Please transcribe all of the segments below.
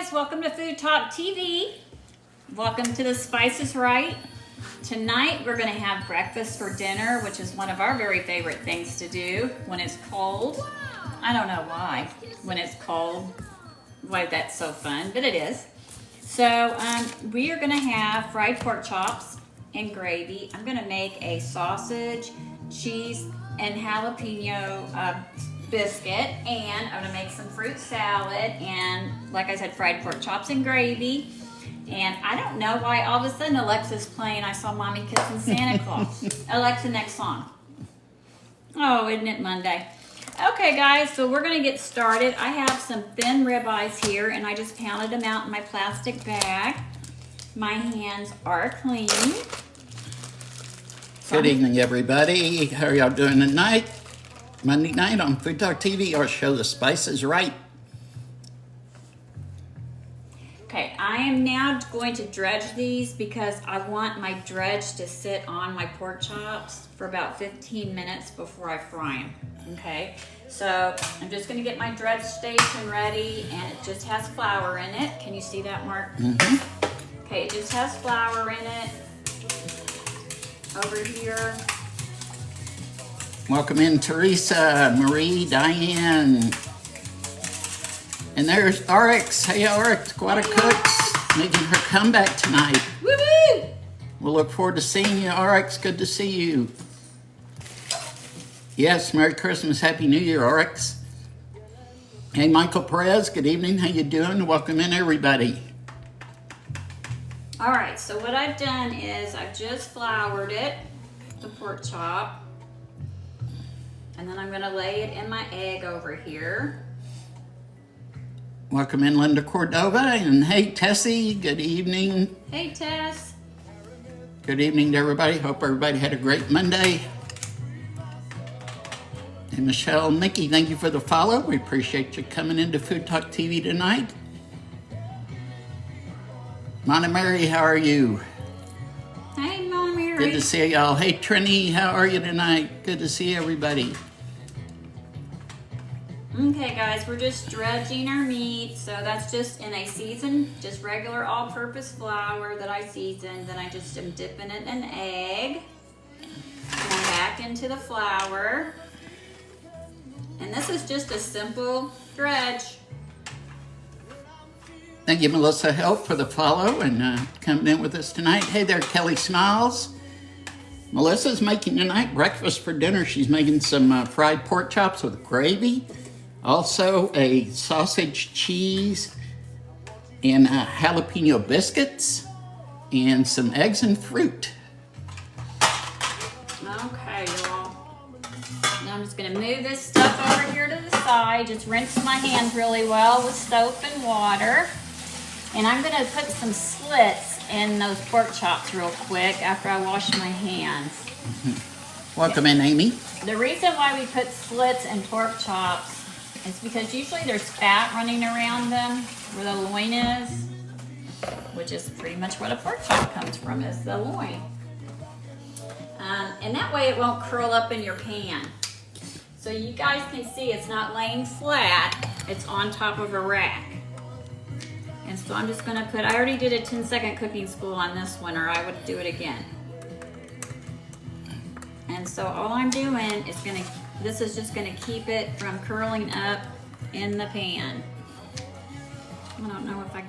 guys, welcome to Food Talk TV. Welcome to the Spices Right. Tonight we're going to have breakfast for dinner, which is one of our very favorite things to do when it's cold. I don't know why, when it's cold, why that's so fun, but it is. So we are going to have fried pork chops and gravy. I'm going to make a sausage, cheese, and jalapeno biscuit, and I'm going to make some fruit salad, and like I said, fried pork chops and gravy. And I don't know why all of a sudden Alexa's playing I Saw Mommy Kissing Santa Claus. Alexa, next song. Oh, isn't it Monday? Okay, guys, so we're going to get started. I have some thin ribeyes here, and I just pounded them out in my plastic bag. My hands are clean. Good evening, everybody. How are y'all doing tonight? Monday night on Food Talk TV, our show, The Spice is Right. Okay, I am now going to dredge these because I want my dredge to sit on my pork chops for about 15 minutes before I fry them. Okay, so I'm just going to get my dredge station ready, and it just has flour in it. Can you see that, Mark? Mm-hmm. Okay, it just has flour in it over here. Welcome in, Teresa, Marie, Diane. And there's RX. Hey, RX, Squad of Cooks, making her comeback tonight. Woo-woo! We'll look forward to seeing you, RX. Good to see you. Yes, Merry Christmas, Happy New Year, RX. Hey, Michael Perez, good evening. How you doing? Welcome in, everybody. All right, so what I've done is I've just floured it, the pork chop, and then I'm gonna lay it in my egg over here. Welcome in, Linda Cordova, and hey, Tessie, good evening. Hey, Tess. Good evening to everybody. Hope everybody had a great Monday. And Michelle, Mickey, thank you for the follow. We appreciate you coming into Food Talk TV tonight. Mona Mary, how are you? Hey, Mom Mary. Good to see y'all. Hey, Trini, how are you tonight? Good to see everybody. Okay, guys, we're just dredging our meat. So that's just in a seasoned, just regular all-purpose flour that I seasoned. Then I just am dipping it in an egg. And then back into the flour. And this is just a simple dredge. Thank you, Melissa Help, for the follow and coming in with us tonight. Hey there, Kelly Smiles. Melissa's making tonight breakfast for dinner. She's making some fried pork chops with gravy. Also a sausage, cheese, and jalapeno biscuits, and some eggs and fruit. Okay, y'all. Now I'm just gonna move this stuff over here to the side. Just rinse my hands really well with soap and water. And I'm gonna put some slits in those pork chops real quick after I wash my hands. Mm-hmm. Welcome in, Amy. The reason why we put slits in pork chops is because usually there's fat running around them where the loin is, which is pretty much what a pork chop comes from, is the loin. And that way it won't curl up in your pan. So you guys can see it's not laying flat, it's on top of a rack. And so I'm just gonna put, I already did a 10-second cooking school on this one, or I would do it again. And so all I'm doing is this is just gonna keep it from curling up in the pan. I don't know if I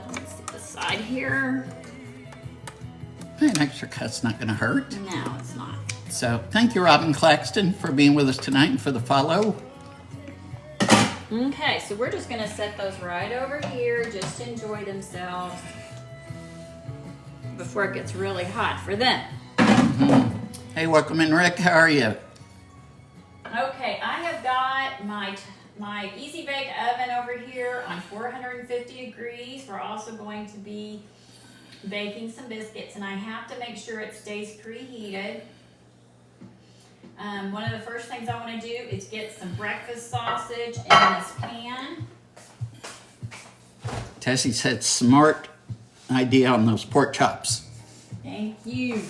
don't see the side here. An extra cut's not gonna hurt. No, it's not. So thank you, Robin Claxton, for being with us tonight and for the follow. Okay, so we're just gonna set those right over here, just to enjoy themselves before it gets really hot for them. Mm-hmm. Hey, welcome in, Rick. How are you? Okay, I have got my Easy Bake Oven over here on 450 degrees. We're also going to be baking some biscuits, and I have to make sure it stays preheated. One of the first things I want to do is get some breakfast sausage in this pan. Tessie said smart idea on those pork chops. Thank you.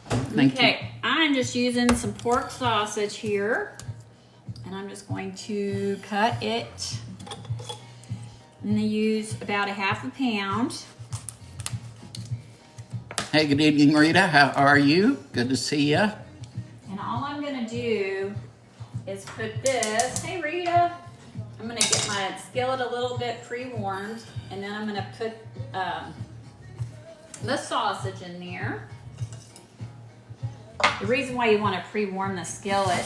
Thank you. I'm just using some pork sausage here, and I'm just going to cut it I'm gonna use about a half a pound. Hey, good evening, Rita. How are you? Good to see ya. And all I'm gonna do is put this, hey Rita, I'm gonna get my skillet a little bit pre-warmed, and then I'm gonna put the sausage in there. The reason why you want to pre-warm the skillet,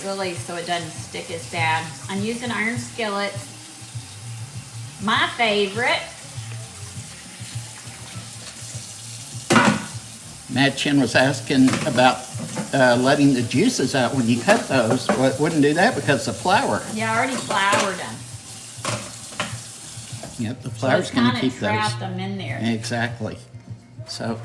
really, so it doesn't stick as bad. I'm using iron skillet, my favorite. Matt Chin was asking about letting the juices out when you cut those. Wouldn't do that because of flour. Yeah, I already floured them. Yep, the flour's going to keep So it's kind of those. trapped them in there. Exactly. So,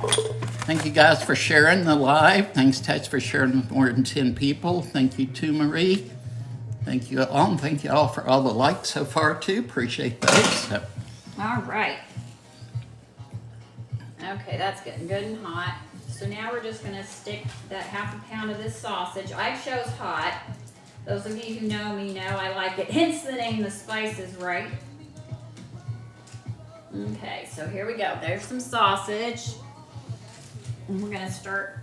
thank you guys for sharing the live. Thanks, Tats, for sharing with more than 10 people. Thank you to Marie. Thank you all, and thank you all for all the likes so far too. Appreciate those. So, All right. Okay, that's getting good and hot. So now we're just gonna stick that half a pound of this sausage. I chose hot. Those of you who know me know I like it. Hence the name, The Spice is Right. Okay, so here we go. There's some sausage. And we're gonna start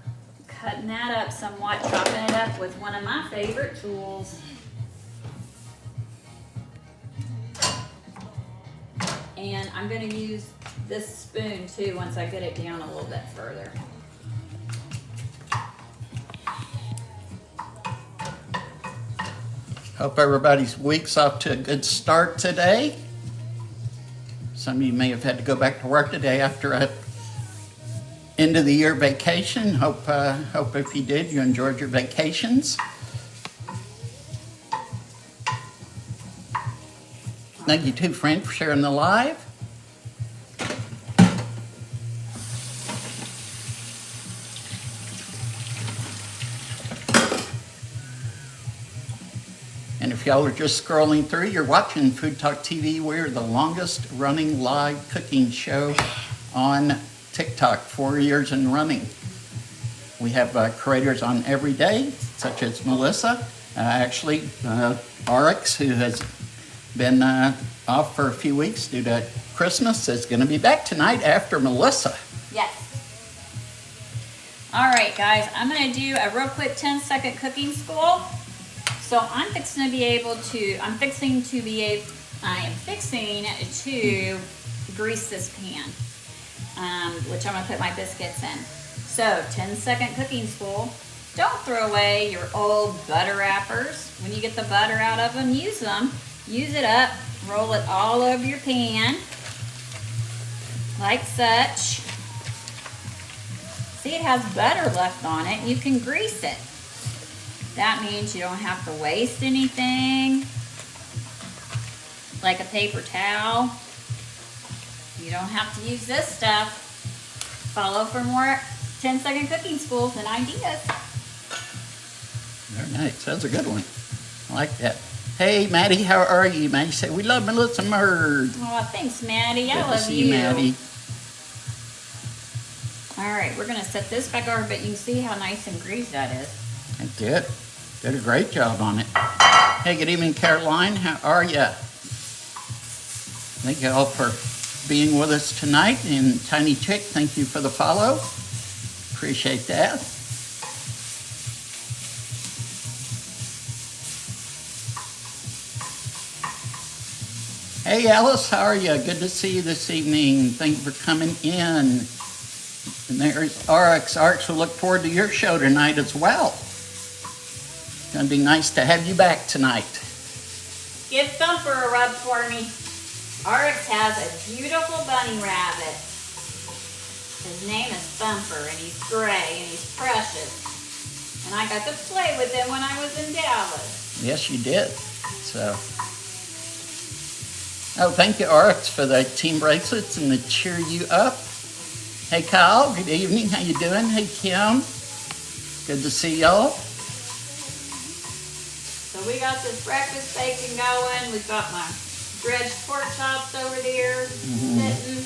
cutting that up somewhat, chopping it up with one of my favorite tools. And I'm gonna use this spoon too once I get it down a little bit further. hope everybody's week's off to a good start today. Some of you may have had to go back to work today after a end of the year vacation. Hope if you did, you enjoyed your vacations. Thank you too, Frank, for sharing the live. And if y'all are just scrolling through, you're watching Food Talk TV. We're the longest running live cooking show on TikTok, 4 years and running. We have creators on every day, such as Melissa, RX, who has been off for a few weeks due to Christmas, is going to be back tonight after Melissa. Yes. All right, guys, I'm going to do a real quick 10-second cooking school. So I am fixing to grease this pan, which I'm going to put my biscuits in. So 10-second cooking school. Don't throw away your old butter wrappers. When you get the butter out of them, use them. Use it up, roll it all over your pan, like such. See, it has butter left on it. You can grease it. That means you don't have to waste anything, like a paper towel. You don't have to use this stuff. Follow for more 10-second cooking schools and ideas. Very nice. That's a good one. I like that. Hey, Maddie, how are you? Maddie said, we love MelissaMurd. Oh, thanks, Maddie. I Good to love see you. Maddie. All right, we're going to set this back over, but you can see how nice and greasy that is. I did. Did a great job on it. Hey, good evening, Caroline. How are you? Thank you all for being with us tonight. And Tiny Chick, thank you for the follow. Appreciate that. Hey, Alice, how are you? Good to see you this evening. Thank you for coming in. And there's RX. RX, we'll look forward to your show tonight as well. It's going to be nice to have you back tonight. Give Thumper a rub for me. RX has a beautiful bunny rabbit. His name is Thumper, and he's gray, and he's precious. And I got to play with him when I was in Dallas. Yes, you did. So, thank you, RX, for the team bracelets and the cheer you up. Hey, Kyle, good evening. How you doing? Hey, Kim. Good to see y'all. So we got this breakfast bacon going. We've got my dredged pork chops over there sitting.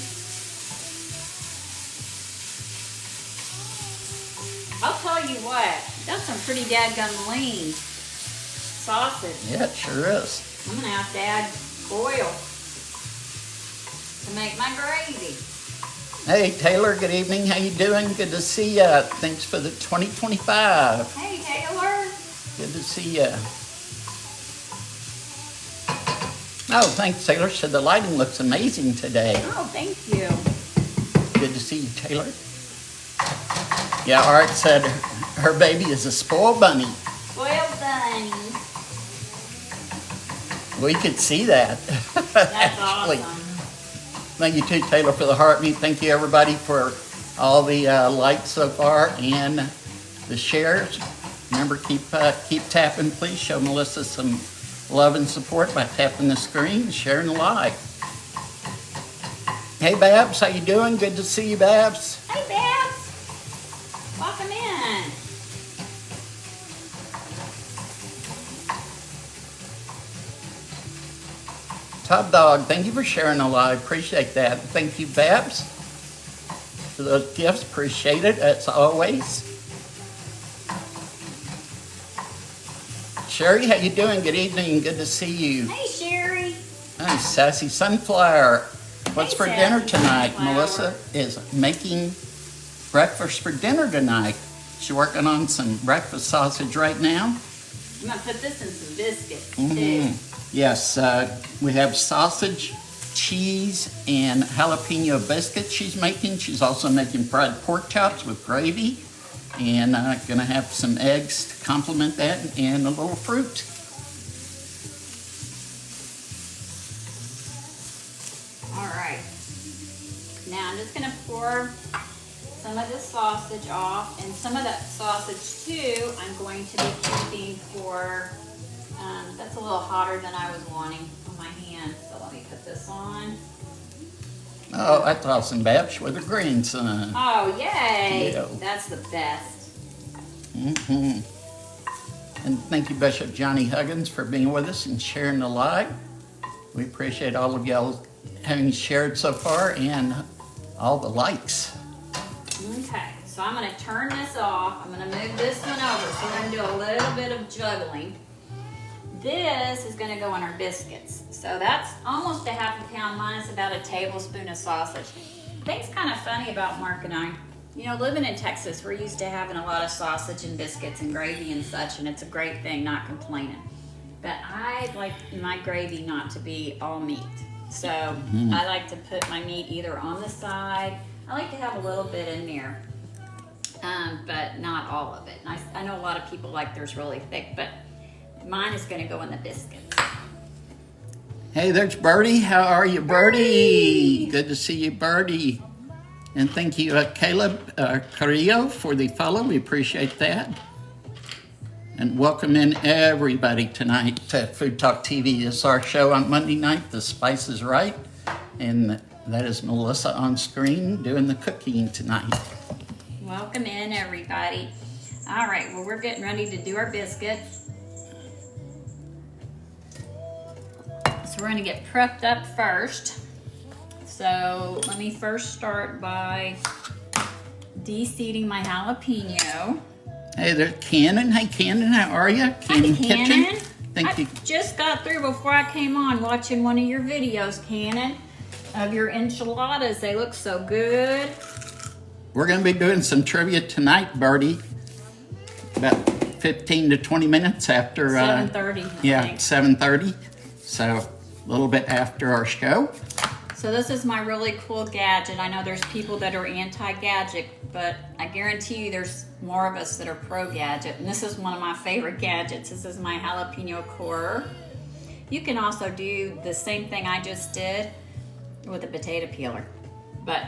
I'll tell you what, that's some pretty dadgum lean sausage. Yeah, it sure is. I'm gonna have to add oil. to make my gravy. Hey, Taylor, good evening. How you doing? Good to see ya. Thanks for the 2025. Hey, Taylor. Good to see ya. Oh, thanks, Taylor. So the lighting looks amazing today. Oh, thank you. Good to see you, Taylor. Yeah, Art said her baby is a spoiled bunny. Spoiled bunny. We could see that. That's Actually. awesome. Thank you too, Taylor, for the heartbeat. Thank you, everybody, for all the likes so far and the shares. Remember, keep tapping, please. Show Melissa some love and support by tapping the screen, sharing the live. Hey, Babs, how you doing? Good to see you, Babs. Hey, Babs. Welcome in. Top Dog, thank you for sharing the live. Appreciate that. Thank you, Babs, for those gifts. Appreciate it, as always. Sherry, how you doing? Good evening. Good to see you. Hey, Sherry. Hi, Sassy Sunflower. What's Hey, for Sassy dinner tonight? Sunflower. Melissa is making breakfast for dinner tonight. She's working on some breakfast sausage right now. I'm going to put this in some biscuits, Mm-hmm. too. Yes, we have sausage, cheese, and jalapeno biscuits she's making. She's also making fried pork chops with gravy. And gonna have some eggs to complement that and a little fruit. All right. Now I'm just gonna pour some of the sausage off, and some of that sausage too I'm going to be keeping for, that's a little hotter than I was wanting on my hand. So let me put this on. Oh, that's awesome, Babs, with her grandson. Oh, yay! Yeah. That's the best. Mm-hmm. And thank you, Bishop Johnny Huggins, for being with us and sharing the live. We appreciate all of y'all having shared so far and all the likes. Okay, so I'm gonna turn this off. I'm gonna move this one over. So we're gonna do a little bit of juggling. This is gonna go on our biscuits. So that's almost a half a pound minus about a tablespoon of sausage. Thing's kind of funny about Mark and I. You know, living in Texas, we're used to having a lot of sausage and biscuits and gravy and such, and it's a great thing, not complaining. But I like my gravy not to be all meat. So I like to put my meat either on the side. I like to have a little bit in there, but not all of it. And I know a lot of people like theirs really thick, but mine is going to go in the biscuits. Hey, there's Birdie. How are you, Birdie? Good to see you, Birdie. And thank you, Caleb Carrillo, for the follow. We appreciate that. And welcome in everybody tonight to Food Talk TV. This is our show on Monday night, The Spice is Right. And that is Melissa on screen doing the cooking tonight. Welcome in, everybody. All right, well, we're getting ready to do our biscuits. So we're going to get prepped up first. So let me first start by de-seeding my jalapeno. Hey, there's Cannon. Hey, Cannon, how are you? Cannon Hi, Kitchen. Cannon. Thank you. Just got through before I came on watching one of your videos, Cannon, of your enchiladas. They look so good. We're going to be doing some trivia tonight, Birdie. About 15 to 20 minutes after 7:30. Yeah, I think. 7:30. So a little bit after our show. So this is my really cool gadget. I know there's people that are anti-gadget, but I guarantee you there's more of us that are pro-gadget. And this is one of my favorite gadgets. This is my jalapeno corer. You can also do the same thing I just did with a potato peeler. But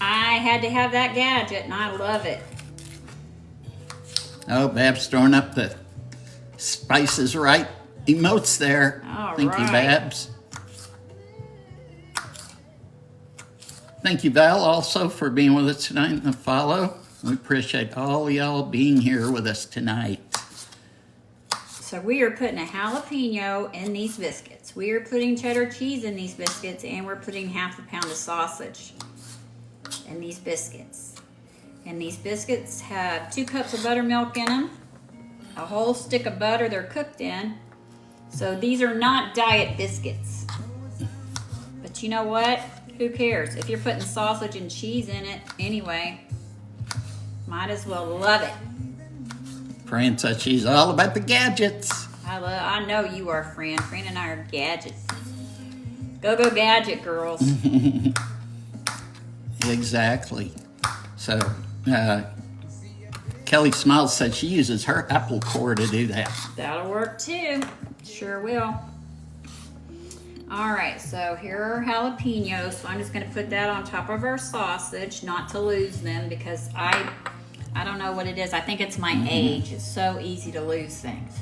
I had to have that gadget, and I love it. Oh, Babs throwing up the Spice is Right emotes there. All Thank you, right. Babs. Thank you, Val, also for being with us tonight in the follow. We appreciate all y'all being here with us tonight. So we are putting a jalapeno in these biscuits. We are putting cheddar cheese in these biscuits, and we're putting half a pound of sausage in these biscuits. And these biscuits have 2 cups of buttermilk in them, a whole stick of butter they're cooked in. So these are not diet biscuits. But you know what? Who cares? If you're putting sausage and cheese in it anyway, might as well love it. Fran says she's all about the gadgets. I know you are, Fran. Fran and I are gadgets. Go gadget girls. Exactly. So, Kelly Smiles said she uses her Apple core to do that. That'll work too. Sure will. All right, so here are jalapenos. So I'm just going to put that on top of our sausage, not to lose them, because I don't know what it is. I think it's my age. It's so easy to lose things.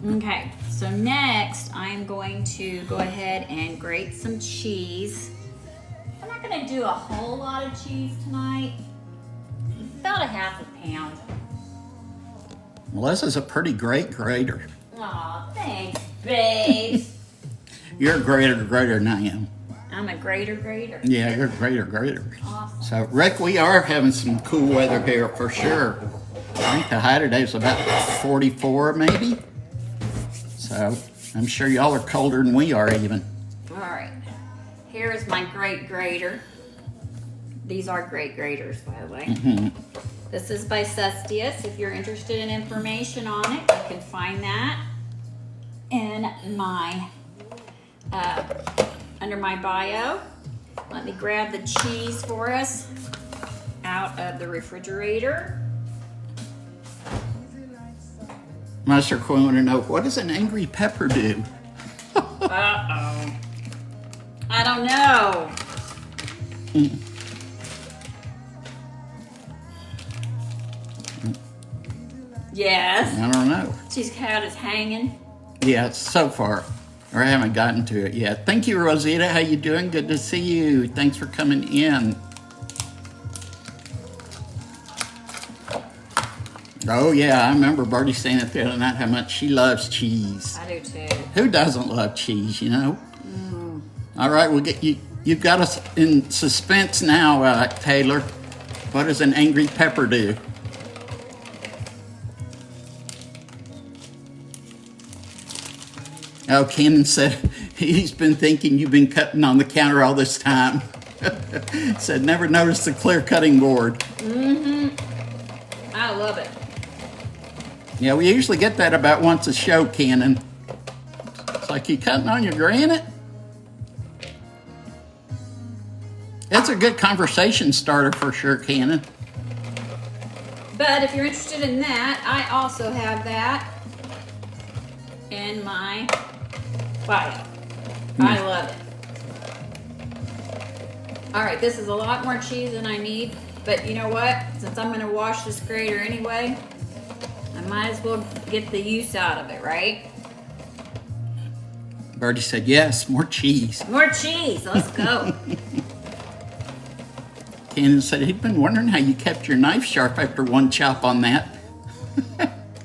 Okay, so next I'm going to go ahead and grate some cheese. I'm not going to do a whole lot of cheese tonight. About a half a pound. Melissa's a pretty great grater. Aw, thanks, babes. You're a greater than I am. I'm a grater. Yeah, you're a greater. Awesome. So, Rick, we are having some cool weather here for sure. I think the high today is about 44 maybe. So, I'm sure y'all are colder than we are even. All right. Here is my great grater. These are great graters, by the way. This is by Cestius. If you're interested in information on it, you can find that in my under my bio. Let me grab the cheese for us out of the refrigerator. Master Quinn want to know, what does an angry pepper do? Uh-oh. I don't know. Yes. I don't know. She's cat is hanging. Yeah, so far. Or I haven't gotten to it yet. Thank you, Rosita. How you doing? Good to see you. Thanks for coming in. Oh, yeah, I remember Birdie saying it the other night how much she loves cheese. I do too. Who doesn't love cheese, you know? All right, we'll get you. You've got us in suspense now, Taylor. What does an angry pepper do? Oh, Cannon said he's been thinking you've been cutting on the counter all this time. Said never noticed the clear cutting board. I love it. Yeah, we usually get that about once a show, Cannon. It's like, you cutting on your granite? It's a good conversation starter for sure, Cannon. But if you're interested in that, I also have that in my bio. I love it. All right, this is a lot more cheese than I need, but you know what? Since I'm gonna wash this grater anyway, I might as well get the use out of it, right? Birdie said, yes, more cheese. More cheese, let's go. Cannon said he'd been wondering how you kept your knife sharp after one chop on that.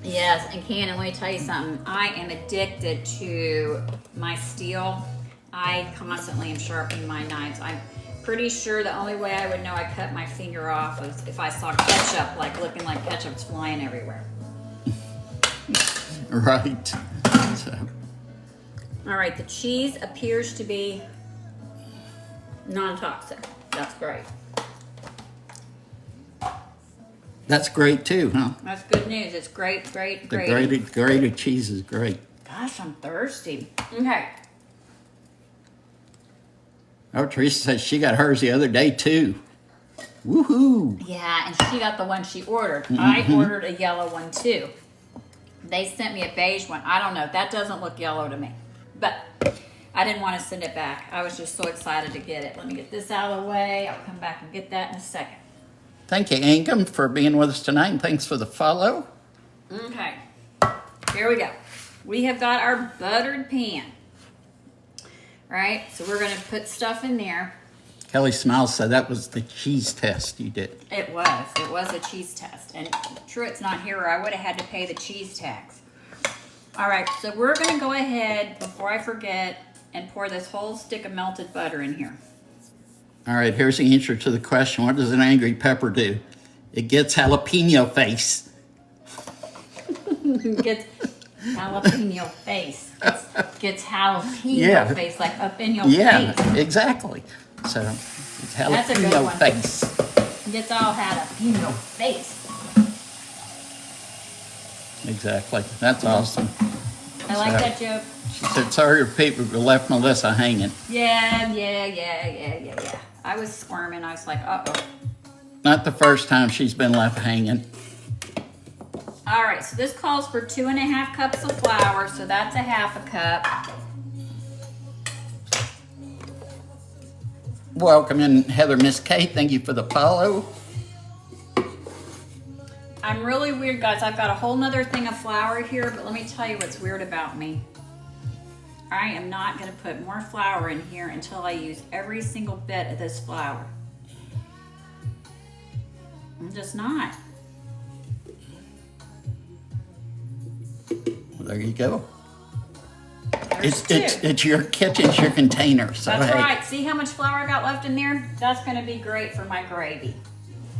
Yes, and Cannon, let me tell you something. I am addicted to my steel. I constantly am sharpening my knives. I'm pretty sure the only way I would know I cut my finger off is if I saw ketchup, like looking like ketchup's flying everywhere. Right. So. All right, the cheese appears to be non-toxic. That's great. That's great too, huh? That's good news. It's great. The grated cheese is great. Gosh, I'm thirsty. Okay. Oh, Teresa says she got hers the other day too. Woohoo! Yeah, and she got the one she ordered. I ordered a yellow one too. They sent me a beige one. I don't know. That doesn't look yellow to me. But I didn't want to send it back. I was just so excited to get it. Let me get this out of the way. I'll come back and get that in a second. Thank you, Ingham, for being with us tonight, and thanks for the follow. Okay. Here we go. We have got our buttered pan. Right? So we're going to put stuff in there. Kelly Smiles said that was the cheese test you did. It was. It was a cheese test. And Truett's not here, or I would have had to pay the cheese tax. All right, so we're going to go ahead, before I forget, and pour this whole stick of melted butter in here. All right, here's the answer to the question. What does an angry pepper do? It gets jalapeno face. It gets Jalapeno face. Gets jalapeno face, like up in your Yeah, face. exactly. So it's That's a good jalapeno one. face. Gets all jalapeno face. Exactly. That's awesome. I like that joke. She said, sorry if people left Melissa hanging. Yeah. I was squirming. I was like, uh-oh. Not the first time she's been left hanging. All right, so this calls for 2.5 cups of flour, so that's a half a cup. Welcome in, Heather Miss Kate. Thank you for the follow. I'm really weird, guys. I've got a whole nother thing of flour here, but let me tell you what's weird about me. I am not going to put more flour in here until I use every single bit of this flour. I'm just not. Well, there you go. There's two. It's your kitchen, it's your container. So That's hey. right. See how much flour I got left in there? That's going to be great for my gravy.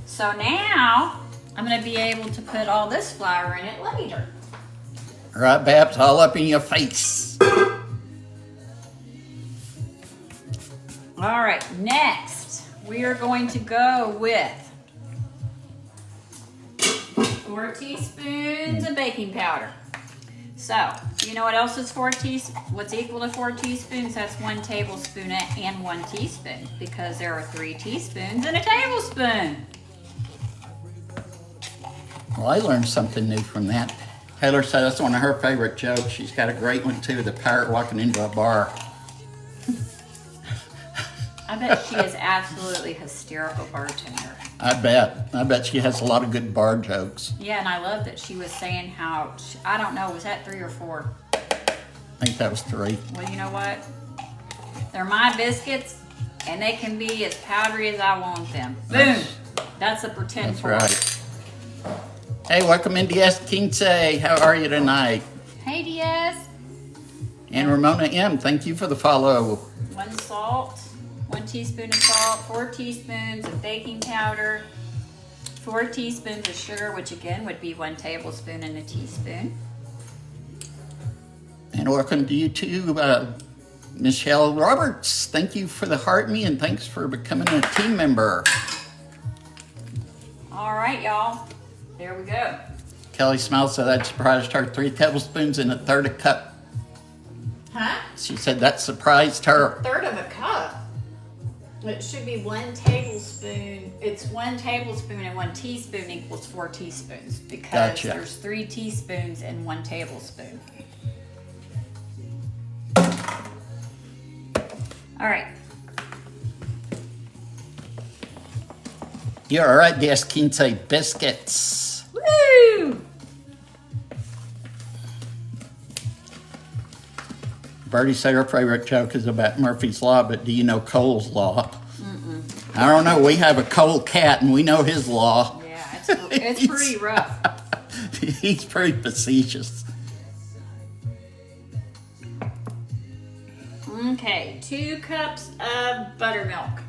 So now I'm going to be able to put all this flour in it later. All right, Babs, all up in your face. All right, next we are going to go with 4 teaspoons of baking powder. So, you know what else is what's equal to 4 teaspoons? That's 1 tablespoon and 1 teaspoon, because there are 3 teaspoons in a tablespoon. Well, I learned something new from that. Taylor said that's one of her favorite jokes. She's got a great one too, the parrot walking into a bar. I bet she is absolutely hysterical bartender. I bet she has a lot of good bar jokes. Yeah, and I love that she was saying how, I don't know, was that 3 or 4? I think that was 3. Well, you know what? They're my biscuits, and they can be as powdery as I want them. Boom! That's a pretend That's for. right. Hey, welcome in, Diaz Quince. How are you tonight? Hey, Diaz. And Ramona M., thank you for the follow. 1 salt, 1 teaspoon of salt, 4 teaspoons of baking powder, 4 teaspoons of sugar, which again would be 1 tablespoon and a teaspoon. And welcome to you too, Michelle Roberts. Thank you for the heart me and thanks for becoming a team member. All right, y'all. There we go. Kelly Smiles said that surprised her. 3 tablespoons and a third a cup. Huh? She said that surprised her. 1/3 of a cup. It should be 1 tablespoon. It's 1 tablespoon and 1 teaspoon equals 4 teaspoons, because Gotcha. there's 3 teaspoons in 1 tablespoon. All right. You're all right, Diaz Quince. Biscuits. Woo! Birdie said her favorite joke is about Murphy's Law, but do you know Cole's Law? Mm-mm. I don't know. We have a Cole cat, and we know his law. Yeah, it's pretty rough. He's pretty facetious. Okay, 2 cups of buttermilk.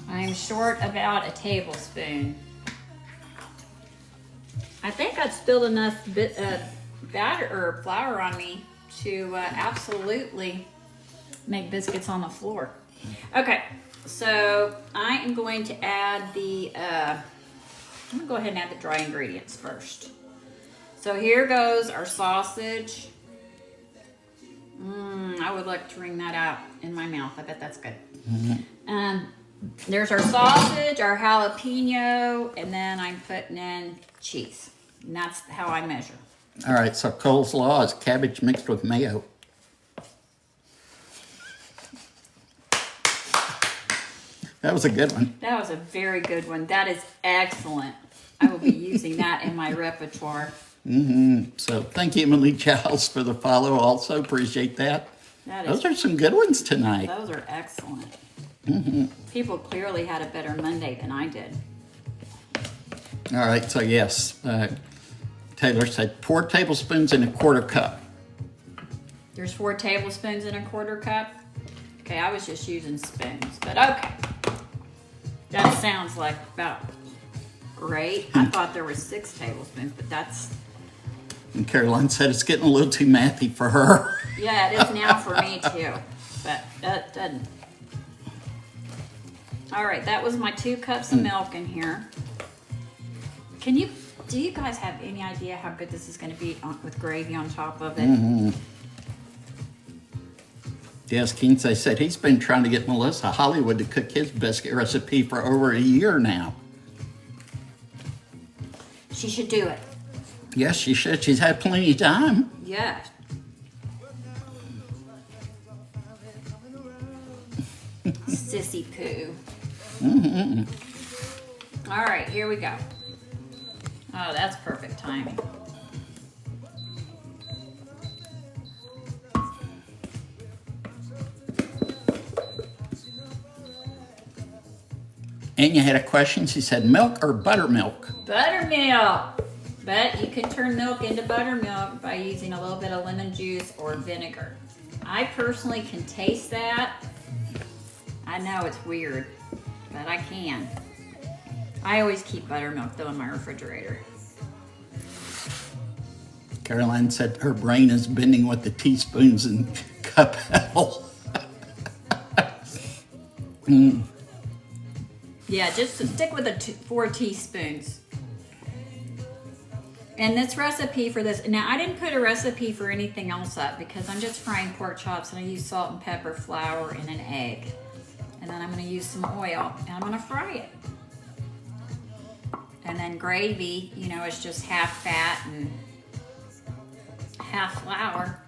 I'm short about a tablespoon. I think I've spilled enough batter or flour on me to absolutely make biscuits on the floor. Okay, so I am going to add I'm gonna go ahead and add the dry ingredients first. So here goes our sausage. I would like to wring that out in my mouth. I bet that's good. Mm-hmm. There's our sausage, our jalapeno, and then I'm putting in cheese. And that's how I measure. All right, so Cole's Law is cabbage mixed with mayo. That was a good one. That was a very good one. That is excellent. I will be using that in my repertoire. So thank you, Emily Giles, for the follow. Also appreciate that. Those are some good ones tonight. Those are excellent. People clearly had a better Monday than I did. All right, so yes, Taylor said 4 tablespoons and a 1/4 cup. There's 4 tablespoons in a 1/4 cup. Okay, I was just using spoons, but okay. That sounds like about great. I thought there was 6 tablespoons, but that's And Caroline said it's getting a little too mathy for her. Yeah, it is now for me too. But that doesn't. All right, that was my 2 cups of milk in here. Do you guys have any idea how good this is going to be with gravy on top of it? Mm-hmm. Yes, Kinsey said he's been trying to get Melissa Hollywood to cook his biscuit recipe for over a year now. She should do it. Yes, she should. She's had plenty of time. Yeah. Sissy poo. Mm-hmm. All right, here we go. Oh, that's perfect timing. And you had a question. She said, milk or buttermilk? Buttermilk. But you can turn milk into buttermilk by using a little bit of lemon juice or vinegar. I personally can taste that. I know it's weird, but I can. I always keep buttermilk though in my refrigerator. Caroline said her brain is bending with the teaspoons and cup handle. Yeah, just stick with the 4 teaspoons. And this recipe for this, now I didn't put a recipe for anything else up because I'm just frying pork chops and I use salt and pepper, flour, and an egg. And then I'm gonna use some oil and I'm gonna fry it. And then gravy, you know, it's just half fat and half flour.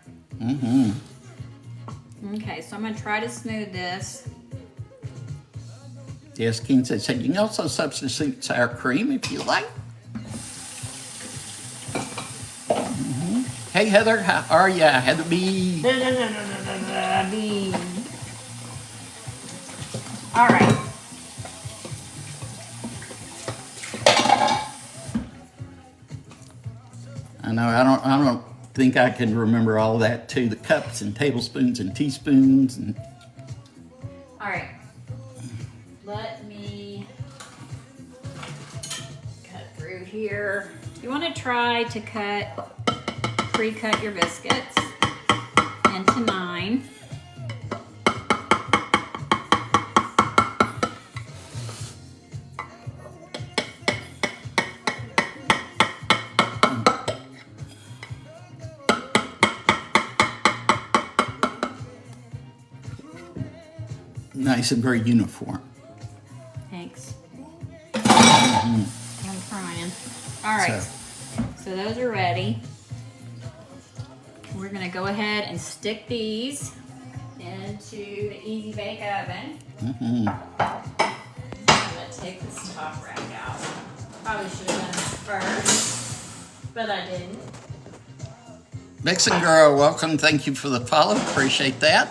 Mm-hmm. Okay, so I'm gonna try to smooth this. Yes, Kinsey said you can also substitute sour cream if you like. Mm-hmm. Hey Heather, how are ya? Heather B. All right. I know I don't think I can remember all that too. The cups and tablespoons and teaspoons and. All right. Let me cut through here. You want to try to pre-cut your biscuits into 9. Nice and very uniform. Thanks. Mm-hmm. I'm trying. All right. So those are ready. We're going to go ahead and stick these into the Easy Bake Oven. Mm-hmm. I'm going to take this top rack out. Probably should have done that first, but I didn't. Vixen Girl, welcome. Thank you for the follow. Appreciate that.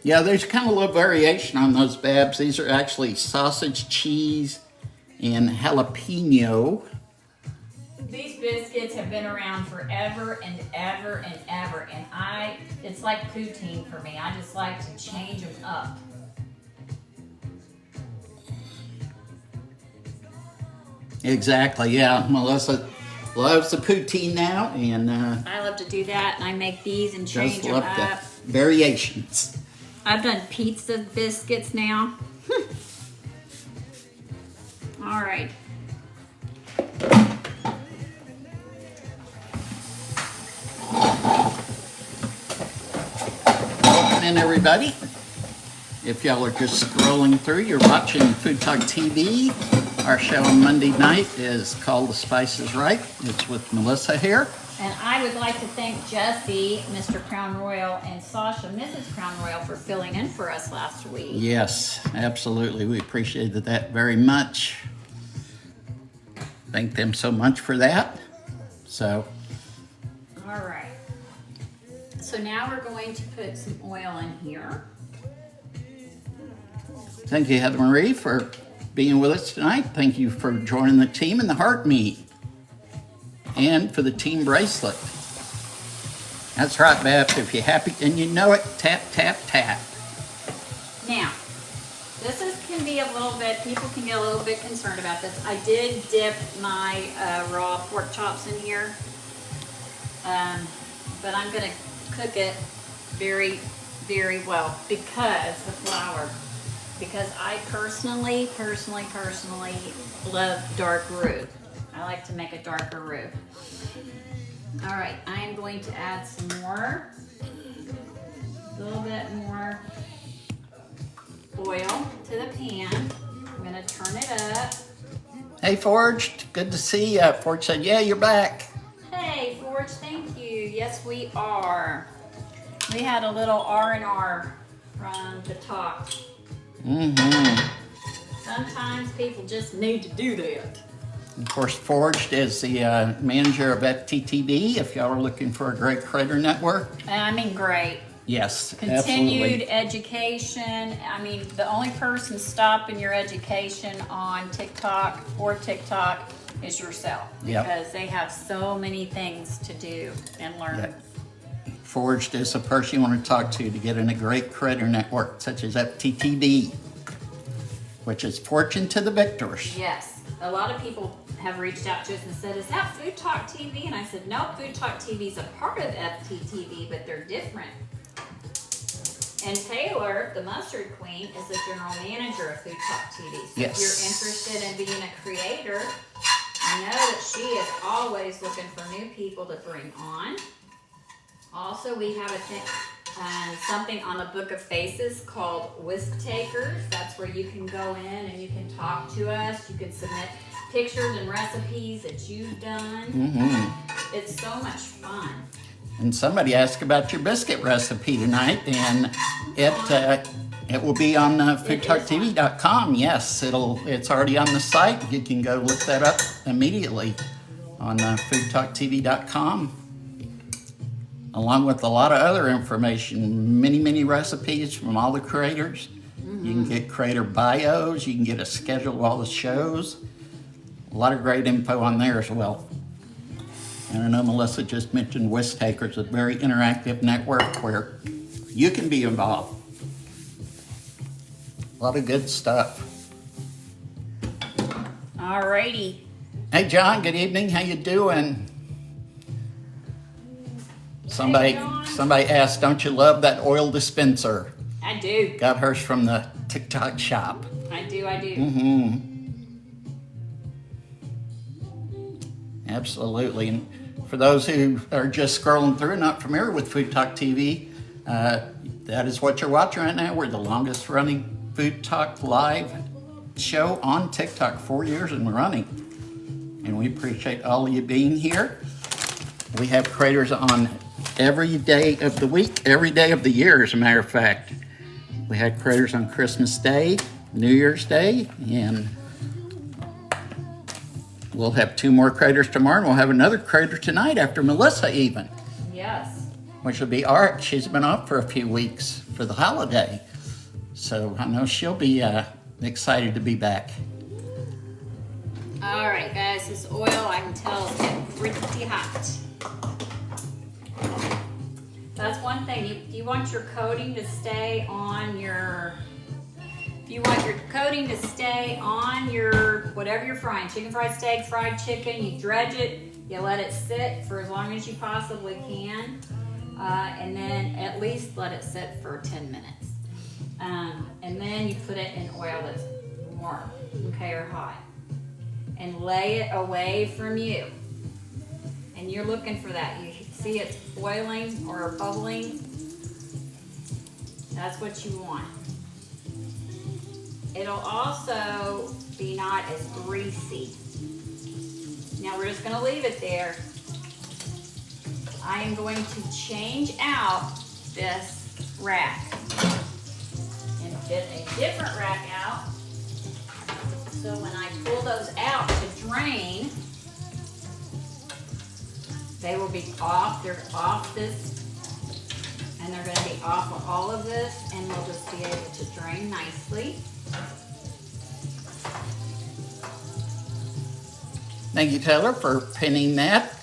Yeah, there's kind of a little variation on those, Babs. These are actually sausage, cheese, and jalapeno. These biscuits have been around forever and ever and ever, and it's like poutine for me. I just like to change them up. Exactly, yeah. Melissa loves the poutine now, and I love to do that, and I make these and change just them love up. the variations. I've done pizza biscuits now. All right. Welcome in, everybody. If y'all are just scrolling through, you're watching Food Talk TV. Our show on Monday night is called The Spice is Right. It's with Melissa here. And I would like to thank Jesse, Mr. Crown Royal, and Sasha, Mrs. Crown Royal, for filling in for us last week. Yes, absolutely. We appreciated that very much. Thank them so much for that. So, All right. So now we're going to put some oil in here. thank you, Heather Marie, for being with us tonight. Thank you for joining the team in the heart meet. And for the team bracelet. That's right, Babs. If you're happy and you know it, tap, tap, tap. Now, this is can be a little bit, people can get a little bit concerned about this. I did dip my raw pork chops in here, but I'm gonna cook it very, very well because the flour. Because I personally love dark roux. I like to make a darker roux. All right, I am going to add some more, a little bit more oil to the pan. I'm gonna turn it up. Hey, Forged, good to see you. Forged said, yeah, you're back. Hey, Forge, thank you. Yes, we are. We had a little R&R from the talk. Sometimes people just need to do that. Of course, Forged is the manager of FTTV, if y'all are looking for a great creator network. I mean, great. Yes, Continued absolutely. education. I mean, the only person stopping your education on TikTok or TikTok is yourself. Yep. Because they have so many things to do and learn. Yep. Forged is the person you want to talk to get in a great creator network, such as FTTV, which is Fortune to the Victors. Yes. A lot of people have reached out to us and said, is that FoodtokTV? And I said, no, FoodtokTV is a part of FTTV, but they're different. And Taylor, the Mustard Queen, is the general manager of FoodtokTV. So Yes. if you're interested in being a creator, I know that she is always looking for new people to bring on. Also, we have something on the Book of Faces called Whisk Takers. That's where you can go in and you can talk to us. You can submit pictures and recipes that you've done. It's so much fun. And somebody asked about your biscuit recipe tonight, and it will be on FoodtokTV.com. Yes, it's already on the site. You can go look that up immediately on FoodtokTV.com, along with a lot of other information, many recipes from all the creators. You can get creator bios. You can get a schedule of all the shows. A lot of great info on there as well. And I know Melissa just mentioned Whisk Takers, a very interactive network where you can be involved. A lot of good stuff. Alrighty. Hey John, good evening. How you doing? Somebody asked, don't you love that oil dispenser? I do. Got hers from the TikTok shop. I do. Absolutely. And for those who are just scrolling through and not familiar with FoodtokTV, that is what you're watching right now. We're the longest running Food Talk live show on TikTok, 4 years and running. And we appreciate all of you being here. We have creators on every day of the week, every day of the year, as a matter of fact. We had creators on Christmas Day, New Year's Day, and we'll have 2 more creators tomorrow, and we'll have another creator tonight after Melissa even. Yes. Which will be Art. She's been off for a few weeks for the holiday. So I know she'll be excited to be back. All right, guys, this oil, I can tell, is getting pretty hot. That's one thing. You want your coating to stay on your... If you want your coating to stay on your, whatever you're frying, chicken fried steak, fried chicken, you dredge it, you let it sit for as long as you possibly can, and then at least let it sit for 10 minutes. And then you put it in oil that's warm, okay, or hot, and lay it away from you. And you're looking for that. You see it's boiling or bubbling. That's what you want. It'll also be not as greasy. Now we're just gonna leave it there. I am going to change out this rack and get a different rack out. So when I pull those out to drain, they will be off. They're off this, and they're gonna be off of all of this, and we'll just be able to drain nicely. Thank you, Taylor, for pinning that.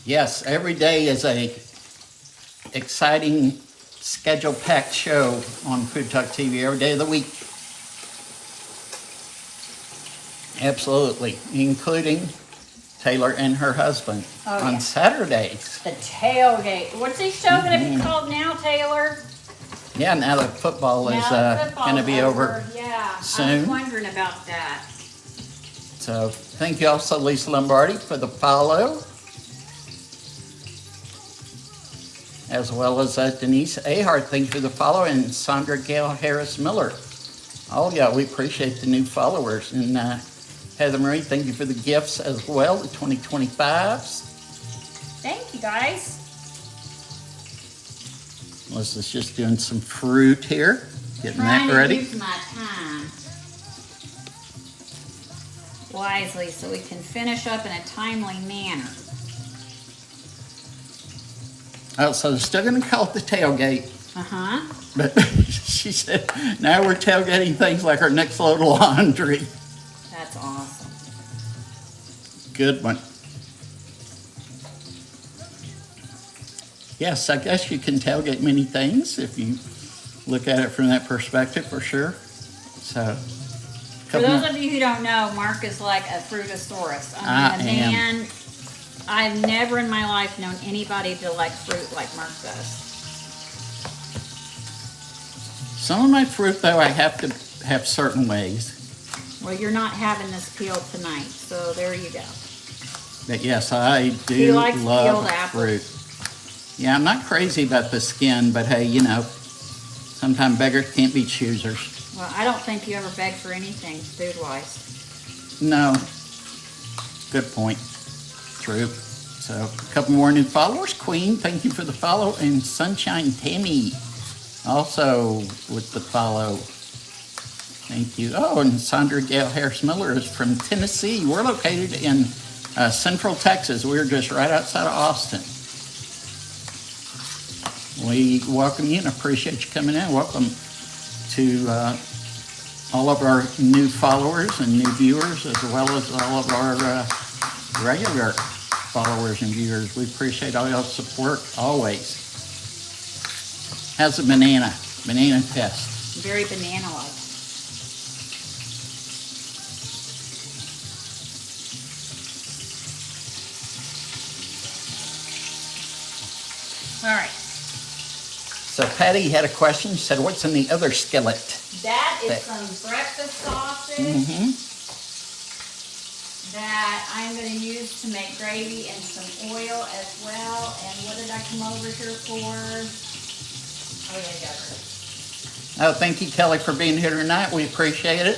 Yes, every day is a exciting schedule-packed show on FoodtokTV every day of the week. Absolutely, including Taylor and her husband Oh, on yeah. Saturdays. The tailgate. What's this show going to be called now, Taylor? Yeah, now that football is going to be over Yeah, I soon. was wondering about that. So thank you also, Lisa Lombardi, for the follow, as well as Denise Ahart, thank you for the follow, and Sandra Gail Harris Miller. All y'all, we appreciate the new followers. And Heather Marie, thank you for the gifts as well, the 2025s. Thank you, guys. Melissa's just doing some fruit here, getting Trying that to ready. use my time wisely so we can finish up in a timely manner. Oh, so they're still going to call it the tailgate. Uh-huh. But she said, now we're tailgating things like our next load of laundry. That's awesome. Good one. Yes, I guess you can tailgate many things if you look at it from that perspective, for sure. So, For those of you who don't know, Mark is like a fruitosaurus. I mean, I am. man, I've never in my life known anybody to like fruit like Mark does. some of my fruit, though, I have to have certain ways. Well, you're not having this peeled tonight, so there you go. But yes, I do He likes love peeled apples. fruit. Yeah, I'm not crazy about the skin, but hey, you know, sometimes beggars can't be choosers. Well, I don't think you ever beg for anything food-wise. No. Good point. True. So, a couple more new followers. Queen, thank you for the follow. And Sunshine Tammy, also with the follow. Thank you. Oh, and Sandra Gail Harris Miller is from Tennessee. We're located in Central Texas. We're just right outside of Austin. We welcome you and appreciate you coming in. Welcome to all of our new followers and new viewers, as well as all of our regular followers and viewers. We appreciate all y'all's support always. How's the banana test? Very banana-like. All right. So Patty had a question. She said, what's in the other skillet? That is some breakfast sausage that I'm going to use to make gravy and some oil as well. And what did I come over here for? Oh, yeah, yogurt. Oh, thank you, Kelly, for being here tonight. We appreciate it.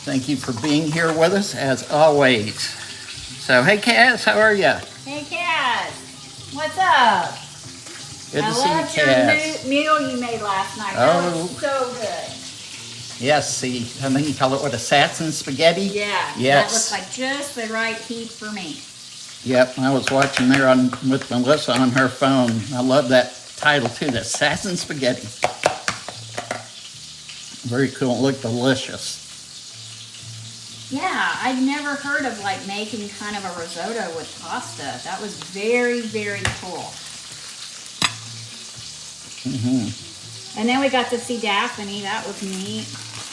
Thank you for being here with us, as always. So, hey, Kaz, how are you? Hey, Kaz. What's up? Good to I see you, loved your Kaz. meal you made last night. That was so good. Yes, see, I think you call it, what, a Saxon spaghetti? Yeah. Yes. That looks like just the right heat for me. Yep, I was watching there with Melissa on her phone. I love that title, too, the Saxon spaghetti. Very cool. It looked delicious. Yeah, I'd never heard of like making kind of a risotto with pasta. That was very, very cool. And then we got to see Daphne. That was neat.